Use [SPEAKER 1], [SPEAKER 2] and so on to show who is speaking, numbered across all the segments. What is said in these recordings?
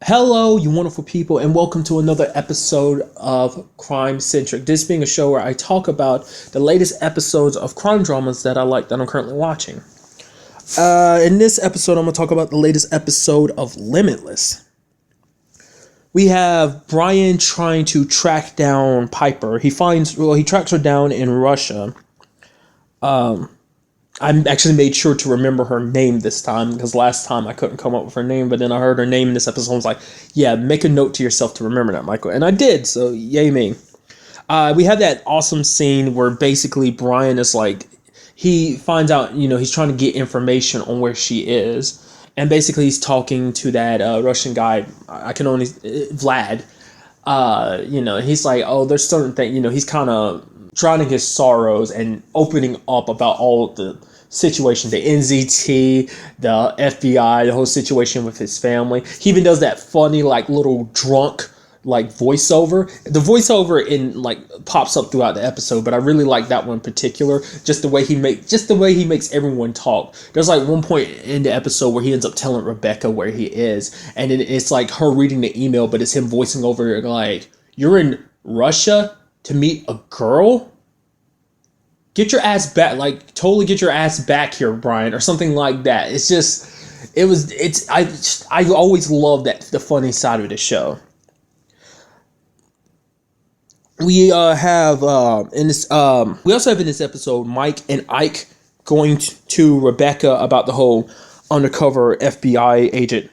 [SPEAKER 1] Hello, you wonderful people, and welcome to another episode of Crime Centric. This being a show where I talk about the latest episodes of crime dramas that I like that I'm currently watching. In this episode, I'm going to talk about the latest episode of Limitless. We have Brian trying to track down Piper. He tracks her down in Russia. I actually made sure to remember her name this time because last time I couldn't come up with her name, but then I heard her name in this episode. I was like, yeah, make a note to yourself to remember that, Michael. And I did, so yay me. We have that awesome scene where basically Brian is like, he finds out, he's trying to get information on where she is. And basically he's talking to that Russian guy, Vlad. He's like, oh, there's certain things, he's kind of drowning his sorrows and opening up about all of the situation, the NZT, the FBI, the whole situation with his family. He even does that funny, little drunk, voiceover. The voiceover pops up throughout the episode, but I really like that one in particular. Just the way he makes everyone talk. There's one point in the episode where he ends up telling Rebecca where he is, and it's like her reading the email, but it's him voicing over like, "You're in Russia to meet a girl? Get your ass back, totally get your ass back here, Brian," or something like that. I always love the funny side of the show. We also have in this episode Mike and Ike going to Rebecca about the whole undercover FBI agent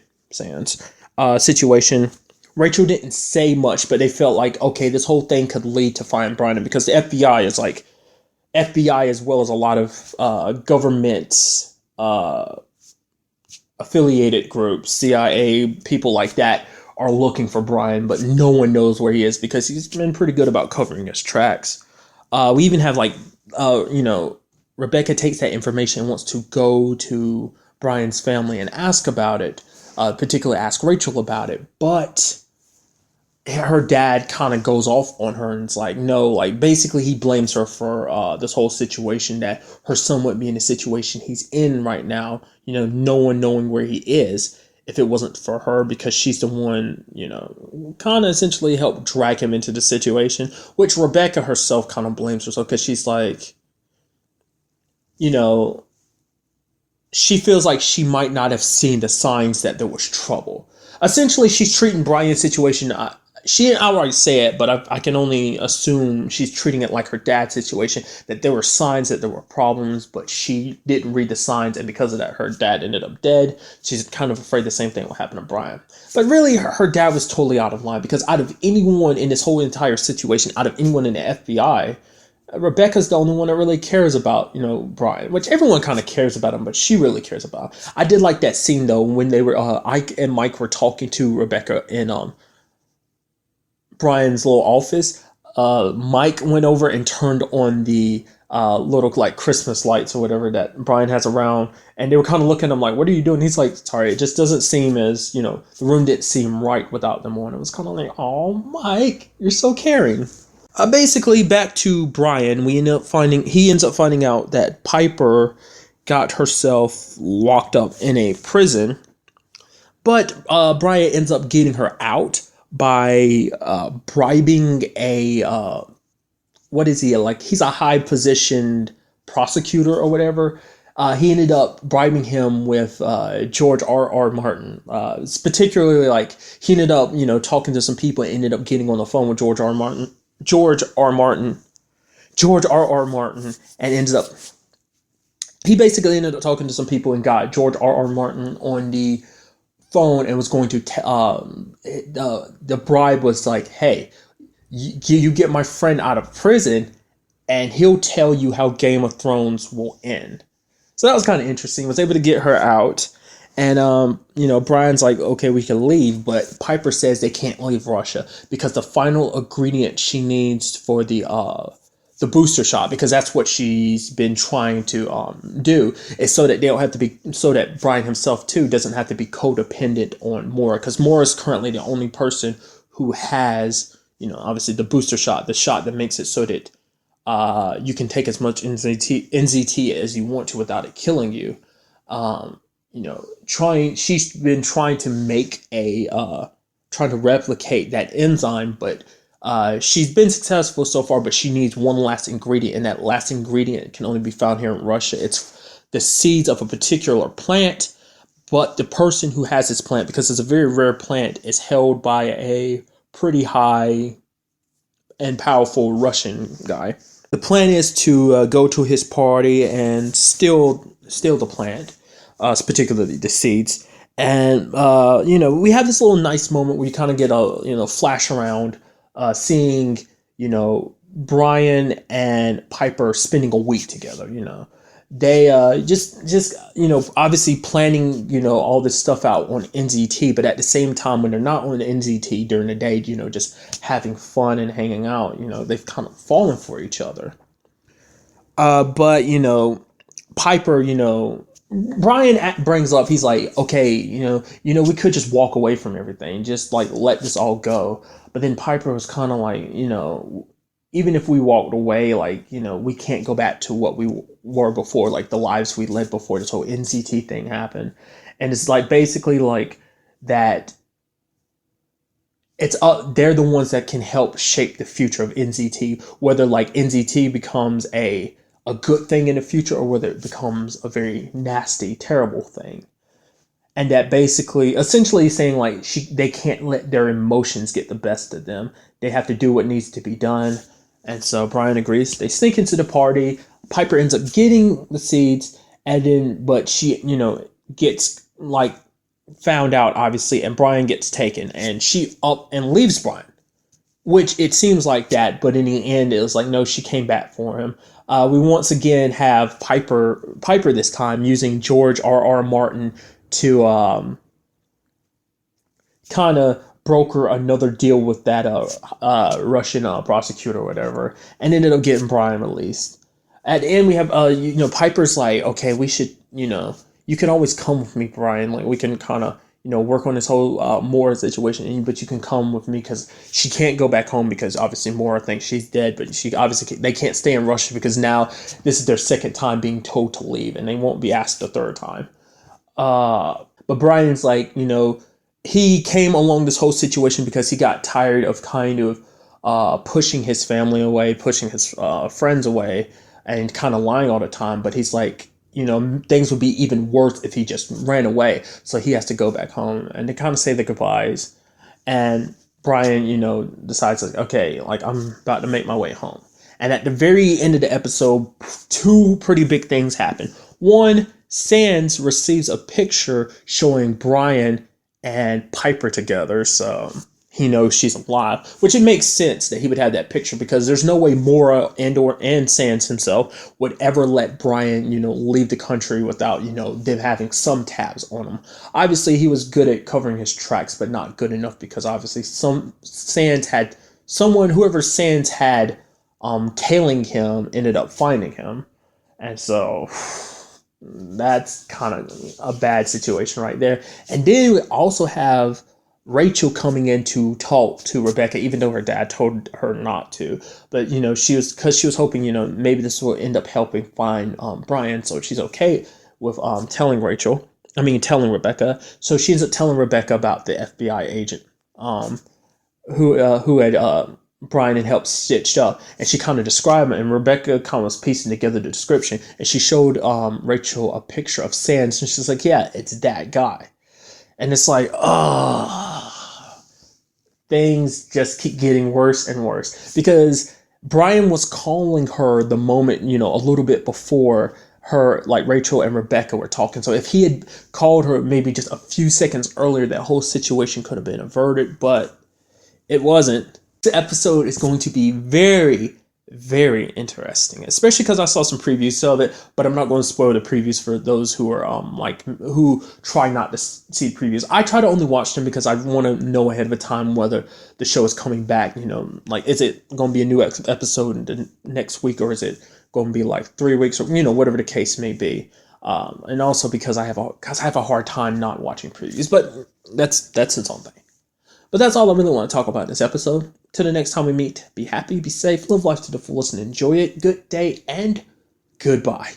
[SPEAKER 1] situation. Rachel didn't say much, but they felt like, okay, this whole thing could lead to find Brian, because the FBI is FBI, as well as a lot of government affiliated groups, CIA, people like that, are looking for Brian, but no one knows where he is because he's been pretty good about covering his tracks. We even have Rebecca takes that information and wants to go to Brian's family and ask about it, particularly ask Rachel about it, but her dad kind of goes off on her and it's like, no, basically he blames her for this whole situation, that her son wouldn't be in the situation he's in right now, no one knowing where he is, if it wasn't for her, because she's the one, kind of essentially helped drag him into the situation, which Rebecca herself kind of blames herself, because she's like, she feels like she might not have seen the signs that there was trouble. Essentially, she's treating Brian's situation, she didn't outright say it, but I can only assume she's treating it like her dad's situation, that there were signs that there were problems, but she didn't read the signs, and because of that, her dad ended up dead. She's kind of afraid the same thing will happen to Brian. But really, her dad was totally out of line, because out of anyone in this whole entire situation, out of anyone in the FBI, Rebecca's the only one that really cares about, Brian, which everyone kind of cares about him, but she really cares about him. I did like that scene, though, when they were, Ike and Mike were talking to Rebecca in, Brian's little office. Mike went over and turned on the little Christmas lights or whatever that Brian has around, and they were kind of looking at him like, "What are you doing?" He's like, "Sorry, it just doesn't seem as the room didn't seem right without them on." It was kind of like, "Oh, Mike, you're so caring." Basically, back to Brian, he ends up finding out that Piper got herself locked up in a prison, but Brian ends up getting her out by bribing what is he, he's a high positioned prosecutor or whatever. He ended up bribing him with George R.R. Martin. It's particularly he ended up talking to some people and ended up getting on the phone with George R.R. Martin, and he basically ended up talking to some people and got George R.R. Martin on the phone and was going to the bribe was like, "Hey, you get my friend out of prison and he'll tell you how Game of Thrones will end." So that was kind of interesting. Was able to get her out, and Brian's like, "Okay, we can leave," but Piper says they can't leave Russia because the final ingredient she needs for the booster shot, because that's what she's been trying to do, is so that they don't have to be, so that Brian himself too doesn't have to be codependent on Maura, because Maura is currently the only person who has, obviously the booster shot, the shot that makes it so that you can take as much NZT as you want to without it killing you. She's been trying to make a trying to replicate that enzyme, but she's been successful so far, but she needs one last ingredient, and that last ingredient can only be found here in Russia. It's the seeds of a particular plant, but the person who has this plant, because it's a very rare plant, is held by a pretty high and powerful Russian guy. The plan is to go to his party and steal the plant, particularly the seeds. And we have this little nice moment where you kind of get a flash around, seeing Brian and Piper spending a week together. They just obviously planning all this stuff out on NZT, but at the same time, when they're not on NZT during the day, just having fun and hanging out, they've kind of fallen for each other. But Piper, Brian brings up, he's like, okay, we could just walk away from everything, just like let this all go. But then Piper was kind of like, even if we walked away, like, we can't go back to what we were before, like the lives we led before this whole NCT thing happened. And it's like basically like that they're the ones that can help shape the future of NCT, whether like NCT becomes a good thing in the future or whether it becomes a very nasty, terrible thing. And that basically, essentially saying like they can't let their emotions get the best of them. They have to do what needs to be done. And so Brian agrees. They sneak into the party. Piper ends up getting the seeds, but she, gets like found out obviously, and Brian gets taken, and she up and leaves Brian, which it seems like that, but in the end it was like no, she came back for him. We once again have Piper this time using George R.R. Martin to kind of broker another deal with that Russian prosecutor or whatever, and ended up getting Brian released. At the end, we have Piper's like, okay, we should, you can always come with me, Brian. Like we can kind of work on this whole Maura situation, but you can come with me because she can't go back home because obviously Maura thinks she's dead, but they can't stay in Russia because now this is their second time being told to leave, and they won't be asked the third time. But Brian's like, he came along this whole situation because he got tired of kind of pushing his family away, pushing his friends away, and kind of lying all the time. But he's like, things would be even worse if he just ran away. So he has to go back home, and they kind of say their goodbyes. And Brian, decides like, okay, like I'm about to make my way home. And at the very end of the episode, two pretty big things happen. One, Sans receives a picture showing Brian and Piper together, so he knows she's alive, which it makes sense that he would have that picture because there's no way Maura and Sans himself would ever let Brian, leave the country without, them having some tabs on him. Obviously, he was good at covering his tracks, but not good enough because obviously whoever Sans had tailing him ended up finding him, and so that's kind of a bad situation right there. And then we also have Rachel coming in to talk to Rebecca, even though her dad told her not to. But, she was hoping, maybe this will end up helping find Brian. So she's okay with telling Rebecca. So she ends up telling Rebecca about the FBI agent who had Brian had helped stitched up, and she kind of described it, and Rebecca kind of was piecing together the description, and she showed Rachel a picture of Sans, and she's like, yeah, it's that guy. And it's like, things just keep getting worse and worse, because Brian was calling her the moment, a little bit before her, like Rachel and Rebecca were talking. So if he had called her maybe just a few seconds earlier, that whole situation could have been averted, but it wasn't. The episode is going to be very, very interesting, especially because I saw some previews of it, but I'm not going to spoil the previews for those who are who try not to see previews. I try to only watch them because I want to know ahead of time whether the show is coming back. Like, is it going to be a new episode in the next week, or is it going to be like 3 weeks, or whatever the case may be. And also because I have a hard time not watching previews, but that's its own thing. But that's all I really want to talk about in this episode. Till the next time we meet, be happy, be safe, live life to the fullest, and enjoy it. Good day, and goodbye.